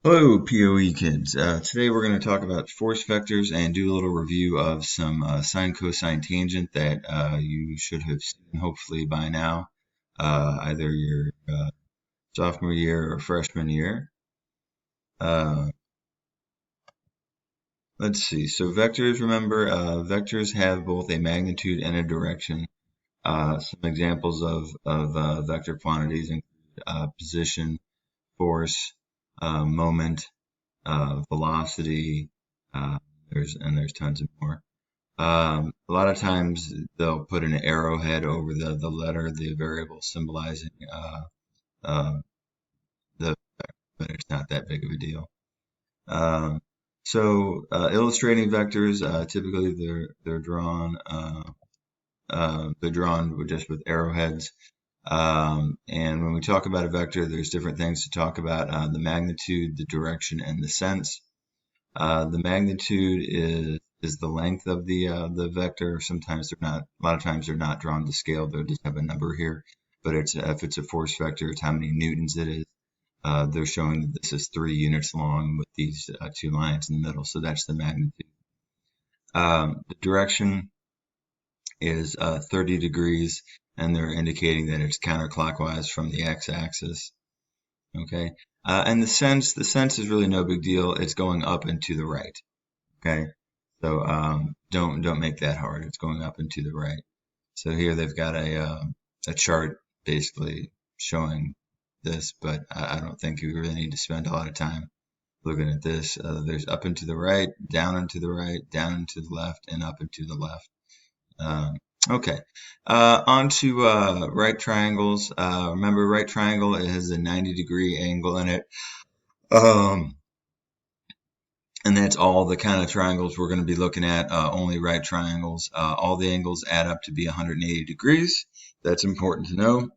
Hello, POE kids. Today we're going to talk about force vectors and do a little review of some sine, cosine, tangent that you should have seen hopefully by now, either your sophomore year or freshman year. Uh, let's see. So vectors, remember, vectors have both a magnitude and a direction. Some examples of vector quantities include position, force, moment, velocity. There's tons of more. A lot of times they'll put an arrowhead over the letter, the variable symbolizing uh, the, but it's not that big of a deal. Illustrating vectors, typically they're drawn just with arrowheads. And when we talk about a vector, there's different things to talk about: the magnitude, the direction, and the sense. The magnitude is the length of the vector. Sometimes they're not. A lot of times they're not drawn to scale. They'll just have a number here. But if it's a force vector, it's how many newtons it is. They're showing that this is 3 units long with these 2 lines in the middle. So that's the magnitude. The direction is 30 degrees, and they're indicating that it's counterclockwise from the x-axis. Okay. And the sense is really no big deal. It's going up and to the right. Okay. So don't make that hard. It's going up and to the right. So here they've got a chart basically showing this, but I don't think you really need to spend a lot of time looking at this. There's up and to the right, down and to the right, down and to the left, and up and to the left. Okay, on to right triangles. Remember, right triangle, it has a 90-degree angle in it. And that's all the kind of triangles we're going to be looking at, only right triangles. All the angles add up to be 180 degrees. That's important to know.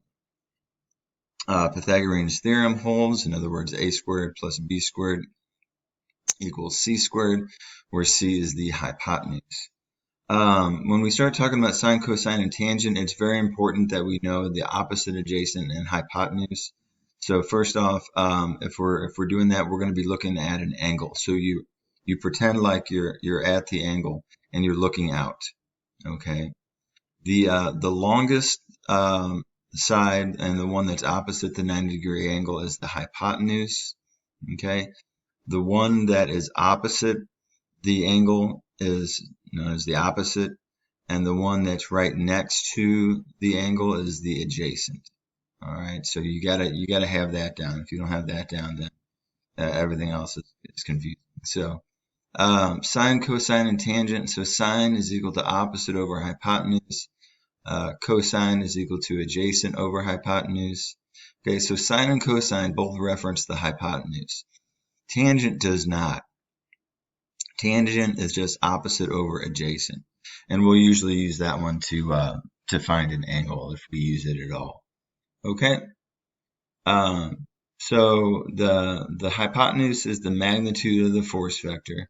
Pythagorean's theorem holds, in other words, a squared plus b squared equals c squared, where c is the hypotenuse. When we start talking about sine, cosine, and tangent, it's very important that we know the opposite, adjacent, and hypotenuse. So first off, if we're doing that, we're going to be looking at an angle. So you pretend like you're at the angle and you're looking out. Okay. The longest side and the one that's opposite the 90-degree angle is the hypotenuse. Okay. The one that is opposite the angle is known as the opposite, and the one that's right next to the angle is the adjacent. All right, so you gotta have that down. If you don't have that down, then everything else is confusing. So sine, cosine, and tangent. So sine is equal to opposite over hypotenuse. Cosine is equal to adjacent over hypotenuse. Okay, so sine and cosine both reference the hypotenuse. Tangent does not. Tangent is just opposite over adjacent, and we'll usually use that one to find an angle if we use it at all. Okay. So the hypotenuse is the magnitude of the force vector.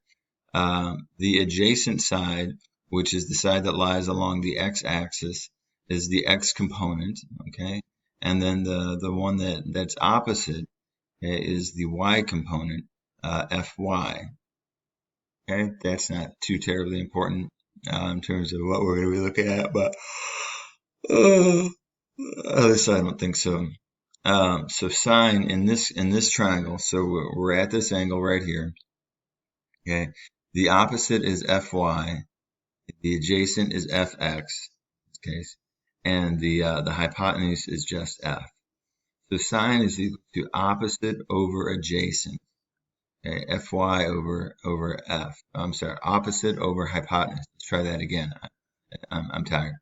The adjacent side, which is the side that lies along the x-axis, is the x component. Okay, and then the one that's opposite is the y component, Fy. Okay, that's not too terribly important in terms of what we're going to be looking at, but at least I don't think so. So sine in this triangle, so we're at this angle right here. Okay, the opposite is Fy, the adjacent is Fx, in this case, and the hypotenuse is just F. So sine is equal to opposite over adjacent. Okay, Fy over F. I'm sorry, opposite over hypotenuse. Let's try that again. I'm tired.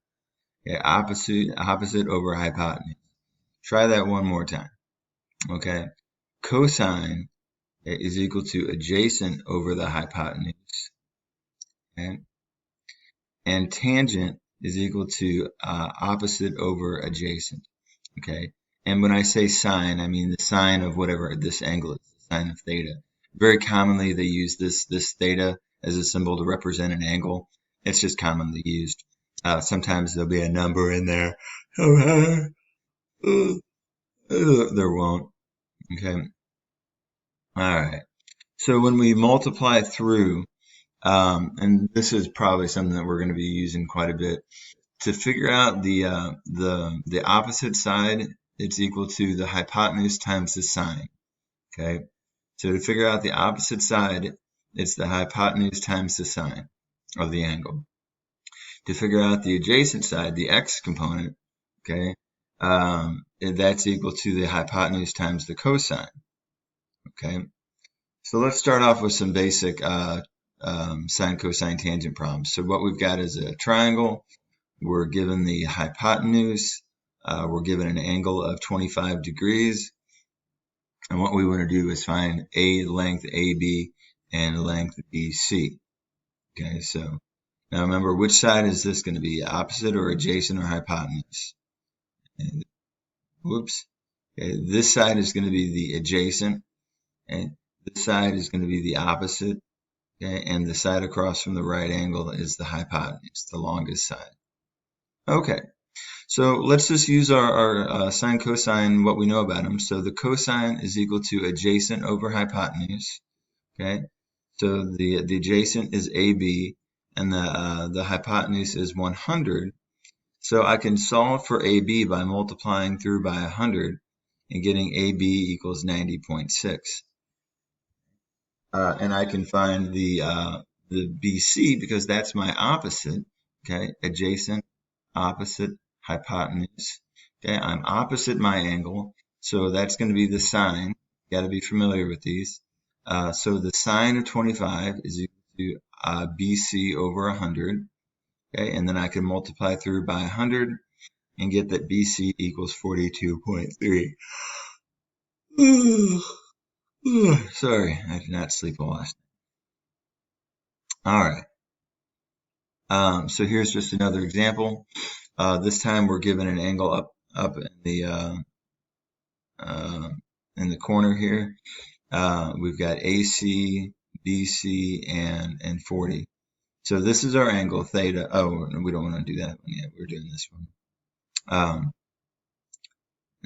Okay, opposite over hypotenuse. Try that one more time. Okay, cosine is equal to adjacent over the hypotenuse. Okay, and tangent is equal to opposite over adjacent. Okay, and when I say sine, I mean the sine of whatever this angle is, the sine of theta. Very commonly, they use this theta as a symbol to represent an angle. It's just commonly used. Sometimes there'll be a number in there. There won't. Okay. All right. So when we multiply through, and this is probably something that we're going to be using quite a bit, to figure out the opposite side, it's equal to the hypotenuse times the sine. Okay. So to figure out the opposite side, it's the hypotenuse times the sine of the angle. To figure out the adjacent side, the x component, okay, that's equal to the hypotenuse times the cosine. Okay. So let's start off with some basic sine, cosine, tangent problems. So what we've got is a triangle. We're given the hypotenuse. We're given an angle of 25 degrees. And what we want to do is find a length AB and length BC. Okay, so now remember, which side is this going to be? Opposite or adjacent or hypotenuse? And, whoops. Okay, this side is going to be the adjacent, and this side is going to be the opposite. Okay, and the side across from the right angle is the hypotenuse, the longest side. Okay, so let's just use our sine, cosine, what we know about them. So the cosine is equal to adjacent over hypotenuse. Okay, so the adjacent is AB, and the hypotenuse is 100. So I can solve for AB by multiplying through by 100 and getting AB equals 90.6. And I can find the BC because that's my opposite. Okay, adjacent, opposite, hypotenuse. Okay, I'm opposite my angle, so that's going to be the sine. Got to be familiar with these. So the sine of 25 is equal to BC over 100. Okay, and then I can multiply through by 100 and get that BC equals 42.3. Sorry, I did not sleep well last night. All right. So here's just another example. This time we're given an angle up in the corner here. We've got AC, BC, and 40. So this is our angle theta. Oh, we don't want to do that one yet. We're doing this one.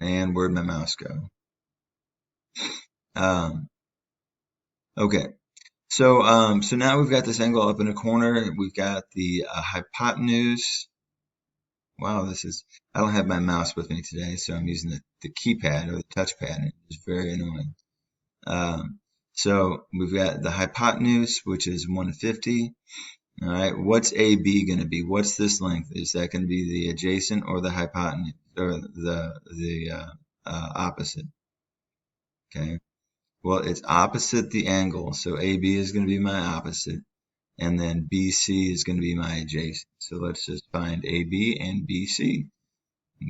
And where'd my mouse go? Okay. So now we've got this angle up in a corner. We've got the hypotenuse. Wow, I don't have my mouse with me today, so I'm using the keypad or the touchpad. It's very annoying. So we've got the hypotenuse, which is 150. All right, what's AB going to be? What's this length? Is that going to be the adjacent or the hypotenuse or the opposite? Okay. Well, it's opposite the angle, so AB is going to be my opposite, and then BC is going to be my adjacent. So let's just find AB and BC.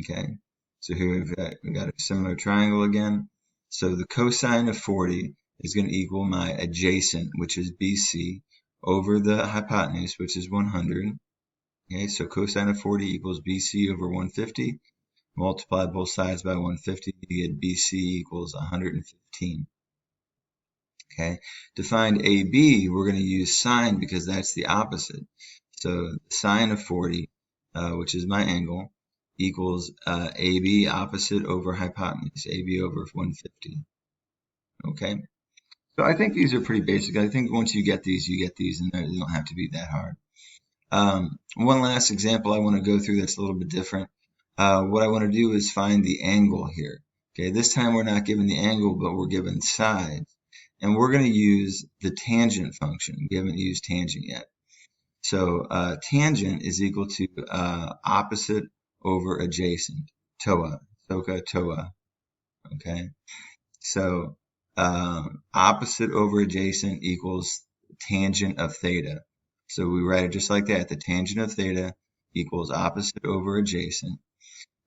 Okay. So here we've got a similar triangle again. So the cosine of 40 is going to equal my adjacent, which is BC, over the hypotenuse, which is 100. Okay, so cosine of 40 equals BC over 150. Multiply both sides by 150 to get BC equals 115. Okay, to find AB, we're going to use sine because that's the opposite. So sine of 40, which is my angle, equals AB opposite over hypotenuse, AB over 150. Okay, so I think these are pretty basic. I think once you get these, and they don't have to be that hard. One last example I want to go through that's a little bit different. What I want to do is find the angle here. Okay, this time we're not given the angle, but we're given sides. And we're going to use the tangent function. We haven't used tangent yet. So tangent is equal to opposite over adjacent. TOA. SOHCAHTOA, TOA. Okay. So opposite over adjacent equals tangent of theta. So we write it just like that. The tangent of theta equals opposite over adjacent.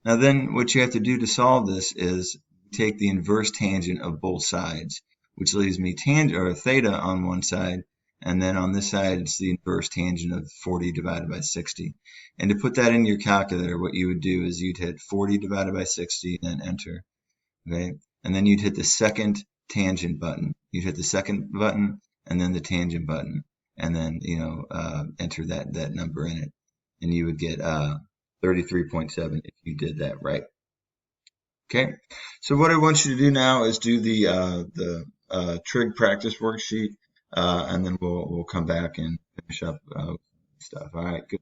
Now then what you have to do to solve this is take the inverse tangent of both sides, which leaves me tangent or theta on one side, and then on this side it's the inverse tangent of 40 divided by 60. And to put that in your calculator, what you would do is you'd hit 40 divided by 60 and then enter. Okay, and then you'd hit the second tangent button. You'd hit the second button and then the tangent button, and then enter that number in it, and you would get 33.7 if you did that right. Okay, so what I want you to do now is do the trig practice worksheet, and then we'll come back and finish up stuff. All right, good.